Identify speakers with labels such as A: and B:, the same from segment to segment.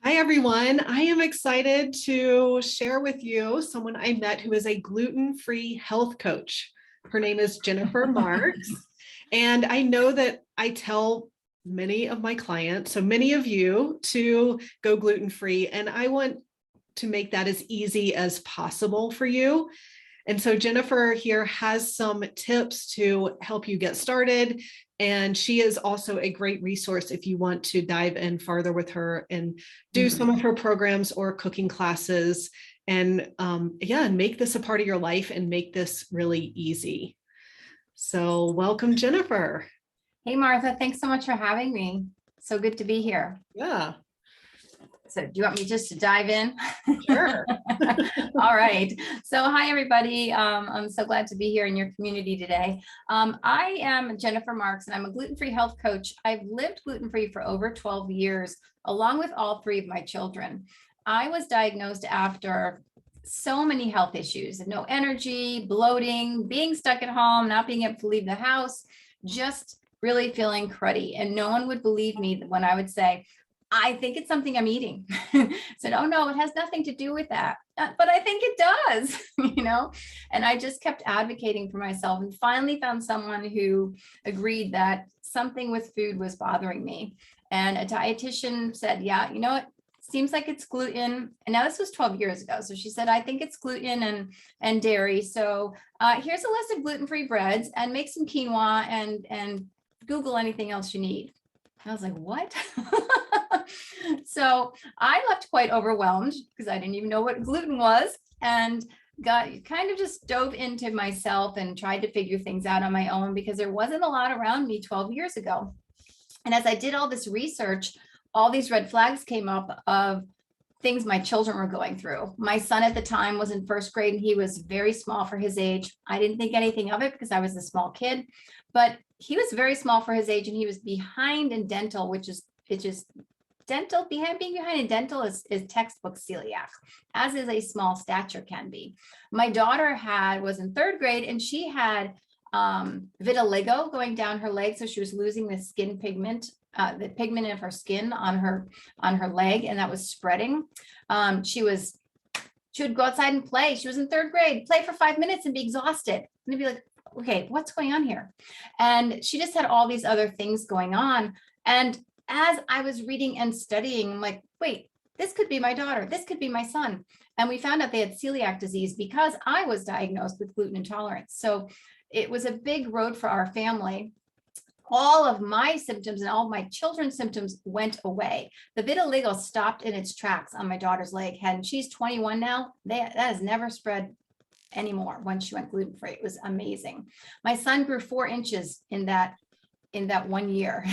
A: Hi, everyone. I am excited to share with you someone I met who is a gluten-free health coach. Her name is Jennifer Marcks. And I know that I tell many of my clients, so many of you, to go gluten-free. And I want to make that as easy as possible for you. And so Jennifer here has some tips to help you get started. And she is also a great resource if you want to dive in farther with her and do some of her programs or cooking classes and make this a part of your life and make this really easy. So welcome, Jennifer.
B: Hey, Martha, thanks so much for having me. So good to be here.
A: Yeah.
B: So do you want me just to dive in?
A: Sure.
B: All right. So hi, everybody. I'm so glad to be here in your community today. I am Jennifer Marcks, and I'm a gluten-free health coach. I've lived gluten-free for over 12 years, along with all three of my children. I was diagnosed after so many health issues, no energy, bloating, being stuck at home, not being able to leave the house, just really feeling cruddy. And no one would believe me when I would say, I think it's something I'm eating. Said, oh no, it has nothing to do with that. But I think it does, and I just kept advocating for myself and finally found someone who agreed that something with food was bothering me. And a dietitian said, yeah, you know what? Seems like it's gluten. And now this was 12 years ago. So she said, I think it's gluten and dairy. So here's a list of gluten-free breads and make some quinoa and Google anything else you need. I was like, what? So I left quite overwhelmed because I didn't even know what gluten was, and got kind of just dove into myself and tried to figure things out on my own because there wasn't a lot around me 12 years ago. And as I did all this research, all these red flags came up of things my children were going through. My son at the time was in first grade and he was very small for his age. I didn't think anything of it because I was a small kid, but he was very small for his age and he was behind in dental, which is dental. Being behind in dental is textbook celiac, as is a small stature can be. My daughter was in third grade and she had vitiligo going down her leg, so she was losing the skin pigment. The pigment of her skin on her leg, and that was spreading. She would go outside and play. She was in third grade, play for 5 minutes and be exhausted. And I'd be like, okay, what's going on here? And she just had all these other things going on. And as I was reading and studying, I'm like, wait, this could be my daughter. This could be my son. And we found out they had celiac disease because I was diagnosed with gluten intolerance. So it was a big road for our family. All of my symptoms and all of my children's symptoms went away. The vitiligo stopped in its tracks on my daughter's leg. And she's 21 now. That has never spread anymore once she went gluten-free. It was amazing. My son grew 4 inches in that 1 year.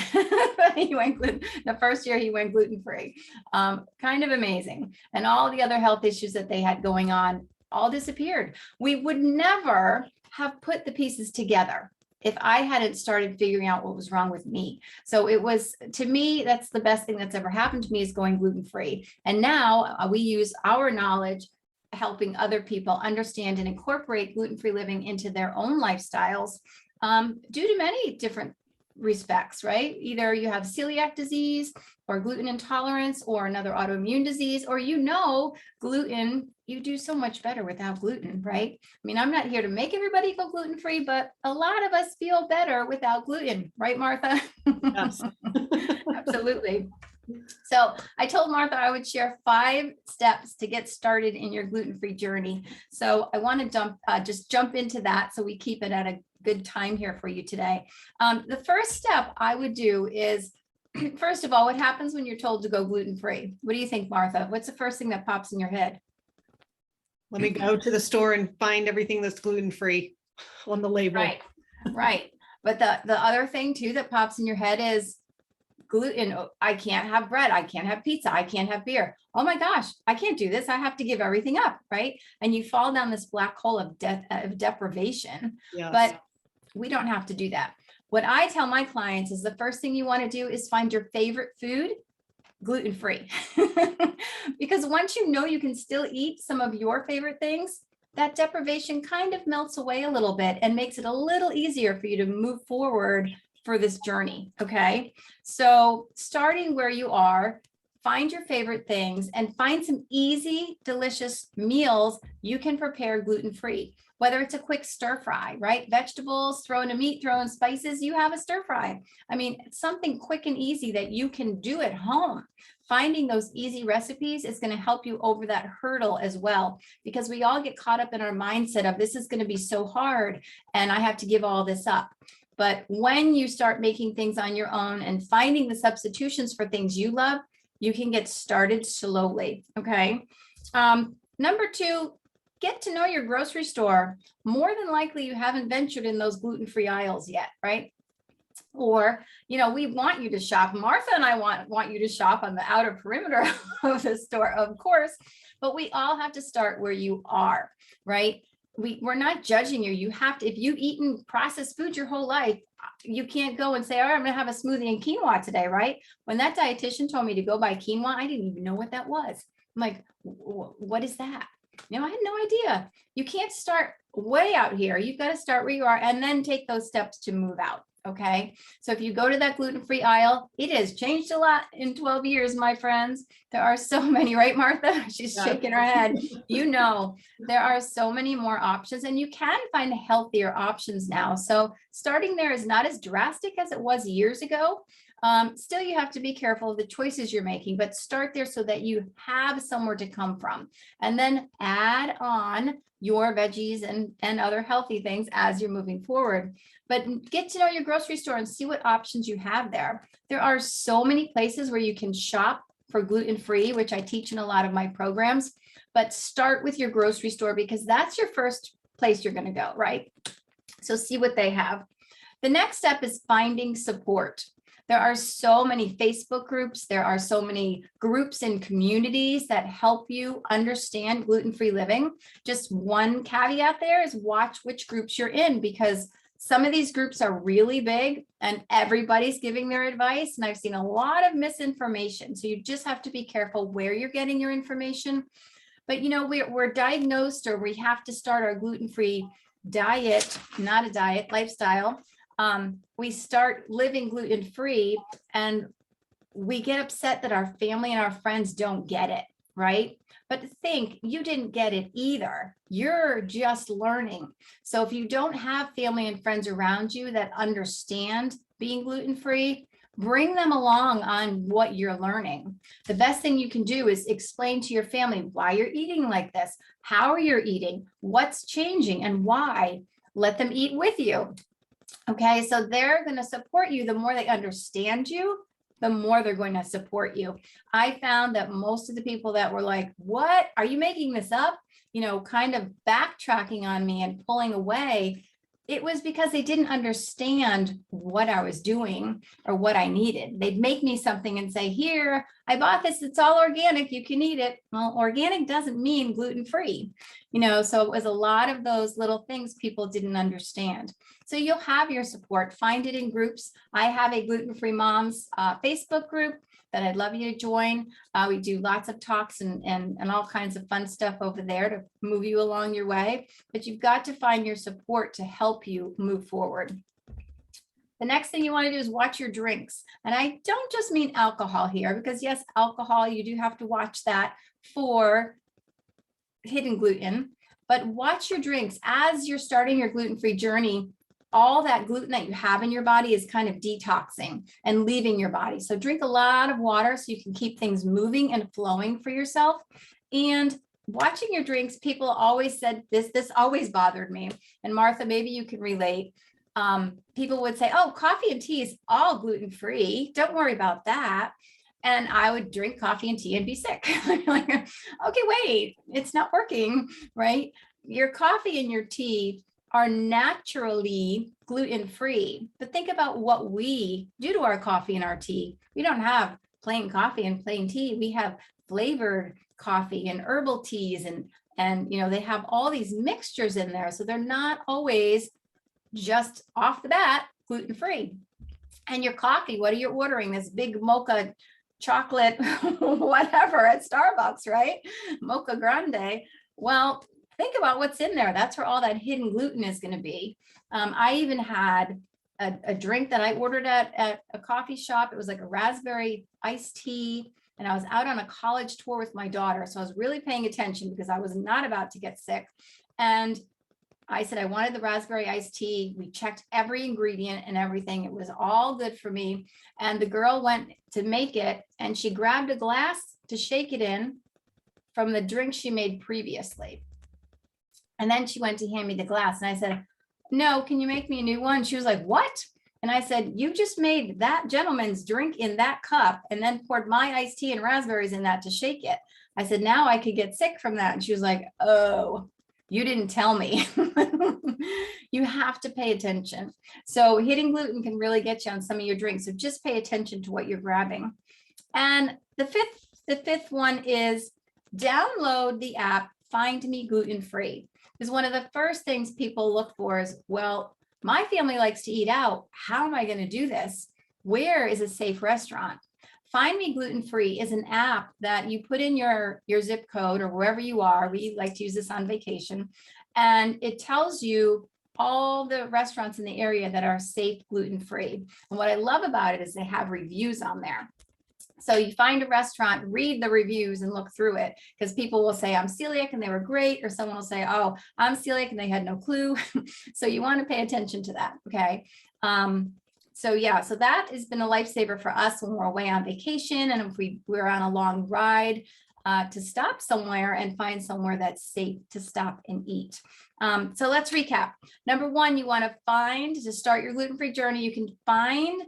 B: The first year he went gluten-free. Kind of amazing. And all the other health issues that they had going on all disappeared. We would never have put the pieces together if I hadn't started figuring out what was wrong with me. So it was, to me, that's the best thing that's ever happened to me, is going gluten-free. And now we use our knowledge helping other people understand and incorporate gluten-free living into their own lifestyles due to many different respects, right? Either you have celiac disease or gluten intolerance or another autoimmune disease, or gluten, you do so much better without gluten, right? I mean, I'm not here to make everybody go gluten-free, but a lot of us feel better without gluten, right, Martha?
A: Yes.
B: Absolutely. So I told Martha I would share 5 steps to get started in your gluten-free journey. So I want to just jump into that so we keep it at a good time here for you today. The first step I would do is, first of all, what happens when you're told to go gluten-free? What do you think, Martha? What's the first thing that pops in your head?
A: Let me go to the store and find everything that's gluten-free on the label.
B: Right. But the other thing too that pops in your head is gluten. I can't have bread. I can't have pizza. I can't have beer. Oh my gosh, I can't do this. I have to give everything up, right? And you fall down this black hole of deprivation.
A: Yes.
B: But we don't have to do that. What I tell my clients is the first thing you want to do is find your favorite food gluten-free. Because once you know you can still eat some of your favorite things, that deprivation kind of melts away a little bit and makes it a little easier for you to move forward for this journey. Okay. So starting where you are, find your favorite things and find some easy, delicious meals you can prepare gluten-free. Whether it's a quick stir fry, right? Vegetables, throw in a meat, throw in spices, you have a stir fry. I mean, it's something quick and easy that you can do at home. Finding those easy recipes is going to help you over that hurdle as well, because we all get caught up in our mindset of this is going to be so hard and I have to give all this up. But when you start making things on your own and finding the substitutions for things you love, you can get started slowly. Okay. Number two, get to know your grocery store. More than likely, you haven't ventured in those gluten-free aisles yet, right? Or, we want you to shop. Martha and I want you to shop on the outer perimeter of the store, of course, but we all have to start where you are, right? We're not judging you. You have to, if you've eaten processed food your whole life, you can't go and say, all right, I'm going to have a smoothie and quinoa today, right? When that dietitian told me to go buy quinoa, I didn't even know what that was. I'm like, what is that? I had no idea. You can't start way out here. You've got to start where you are and then take those steps to move out. Okay. So if you go to that gluten-free aisle, it has changed a lot in 12 years, my friends. There are so many, right, Martha? She's shaking her head. There are so many more options, and you can find healthier options now. So starting there is not as drastic as it was years ago. Still, you have to be careful of the choices you're making, but start there so that you have somewhere to come from, and then add on your veggies and other healthy things as you're moving forward. But get to know your grocery store and see what options you have there. There are so many places where you can shop for gluten-free, which I teach in a lot of my programs, but start with your grocery store because that's your first place you're going to go, right? So see what they have. The next step is finding support. There are so many Facebook groups. There are so many groups and communities that help you understand gluten-free living. Just one caveat there is watch which groups you're in, because some of these groups are really big and everybody's giving their advice. And I've seen a lot of misinformation. So you just have to be careful where you're getting your information. But we're diagnosed, or we have to start our gluten-free diet, not a diet, lifestyle. We start living gluten-free and we get upset that our family and our friends don't get it, right? But think, you didn't get it either. You're just learning. So if you don't have family and friends around you that understand being gluten-free, bring them along on what you're learning. The best thing you can do is explain to your family why you're eating like this, how you're eating, what's changing, and why. Let them eat with you. Okay, so they're going to support you. The more they understand you, the more they're going to support you. I found that most of the people that were like, what, are you making this up? Kind of backtracking on me and pulling away. It was because they didn't understand what I was doing or what I needed. They'd make me something and say, here, I bought this. It's all organic. You can eat it. Well, organic doesn't mean gluten-free, so it was a lot of those little things people didn't understand. So you'll have your support. Find it in groups. I have a Gluten-Free Moms Facebook group that I'd love you to join. We do lots of talks and all kinds of fun stuff over there to move you along your way. But you've got to find your support to help you move forward. The next thing you want to do is watch your drinks. And I don't just mean alcohol here, because yes, alcohol, you do have to watch that for hidden gluten, but watch your drinks as you're starting your gluten-free journey. All that gluten that you have in your body is kind of detoxing and leaving your body. So drink a lot of water so you can keep things moving and flowing for yourself. And watching your drinks, people always said this always bothered me. And Martha, maybe you can relate. People would say, oh, coffee and tea is all gluten-free. Don't worry about that. And I would drink coffee and tea and be sick. Like, okay, wait, it's not working, right? Your coffee and your tea are naturally gluten-free. But think about what we do to our coffee and our tea. We don't have plain coffee and plain tea. We have flavored coffee and herbal teas, and they have all these mixtures in there. So they're not always just off the bat gluten-free. And your coffee, what are you ordering? This big mocha chocolate, whatever at Starbucks, right? Mocha grande. Well, think about what's in there. That's where all that hidden gluten is going to be. I even had a drink that I ordered at a coffee shop. It was like a raspberry iced tea and I was out on a college tour with my daughter. So I was really paying attention because I was not about to get sick. And I said, I wanted the raspberry iced tea. We checked every ingredient and everything. It was all good for me. And the girl went to make it and she grabbed a glass to shake it in from the drink she made previously. And then she went to hand me the glass and I said, no, can you make me a new one? She was like, what? And I said, you just made that gentleman's drink in that cup and then poured my iced tea and raspberries in that to shake it. I said, now I could get sick from that. And she was like, oh, you didn't tell me. You have to pay attention. So hitting gluten can really get you on some of your drinks. So just pay attention to what you're grabbing. And the fifth one is download the app Find Me Gluten Free. Because one of the first things people look for is, well, my family likes to eat out. How am I going to do this? Where is a safe restaurant? Find Me Gluten Free is an app that you put in your zip code or wherever you are. We like to use this on vacation. And it tells you all the restaurants in the area that are safe gluten-free. And what I love about it is they have reviews on there. So you find a restaurant, read the reviews and look through it, because people will say, I'm celiac and they were great. Or someone will say, oh, I'm celiac and they had no clue. So you want to pay attention to that. Okay. So yeah, so that has been a lifesaver for us when we're away on vacation. And if we're on a long ride, to stop somewhere and find somewhere that's safe to stop and eat. So let's recap. Number one, you want to start your gluten-free journey, you can find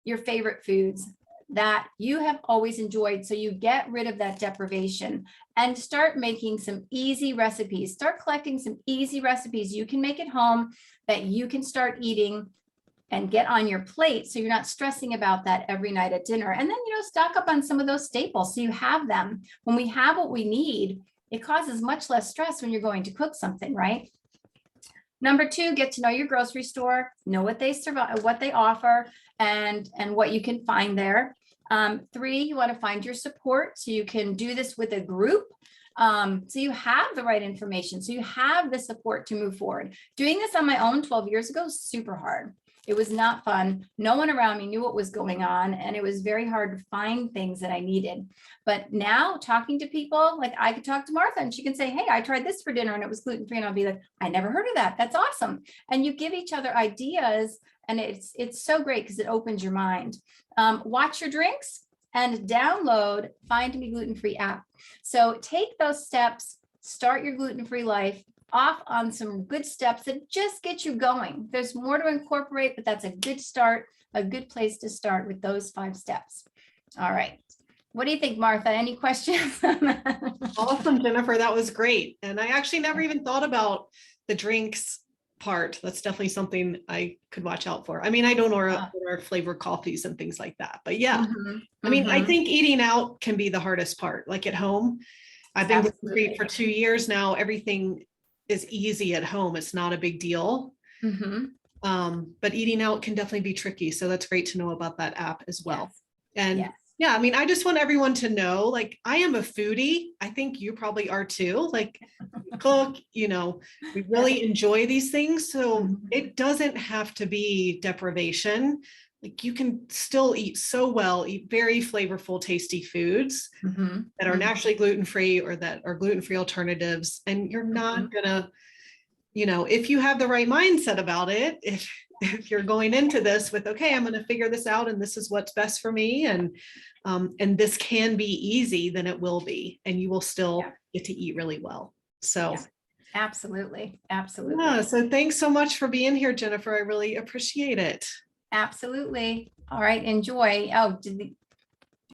B: your favorite foods that you have always enjoyed. So you get rid of that deprivation and start making some easy recipes. Start collecting some easy recipes you can make at home that you can start eating and get on your plate, so you're not stressing about that every night at dinner. And then, stock up on some of those staples so you have them. When we have what we need, it causes much less stress when you're going to cook something, right? Number two, get to know your grocery store, know what they survive, what they offer, and what you can find there. Three, you want to find your support so you can do this with a group. So you have the right information, so you have the support to move forward. Doing this on my own 12 years ago was super hard. It was not fun. No one around me knew what was going on, and it was very hard to find things that I needed. But now talking to people, like I could talk to Martha and she can say, hey, I tried this for dinner and it was gluten-free. And I'll be like, I never heard of that. That's awesome. And you give each other ideas, and it's so great because it opens your mind. Watch your drinks and download Find Me Gluten-Free app. So take those steps, start your gluten-free life off on some good steps that just get you going. There's more to incorporate, but that's a good start, a good place to start with those 5 steps. All right. What do you think, Martha? Any questions?
A: Awesome, Jennifer. That was great. And I actually never even thought about the drinks part. That's definitely something I could watch out for. I mean, I don't order flavored coffees and things like that, but yeah. I mean, I think eating out can be the hardest part. Like at home, I've been gluten-free for 2 years now. Everything is easy at home. It's not a big deal. But eating out can definitely be tricky. So that's great to know about that app as well.
B: Yes.
A: And
B: Yes.
A: yeah, I mean, I just want everyone to know, like, I am a foodie. I think you probably are too. Like, we cook, we really enjoy these things. So it doesn't have to be deprivation. Like, you can still eat so well, eat very flavorful, tasty foods that are naturally gluten-free or that are gluten-free alternatives. And you're not gonna, if you have the right mindset about it, if you're going into this with, okay, I'm going to figure this out and this is what's best for me, and this can be easy, then it will be, and you will still get to eat really well. So
B: absolutely. Absolutely.
A: Yeah, so thanks so much for being here, Jennifer. I really appreciate it.
B: Absolutely. All right. Enjoy. Oh,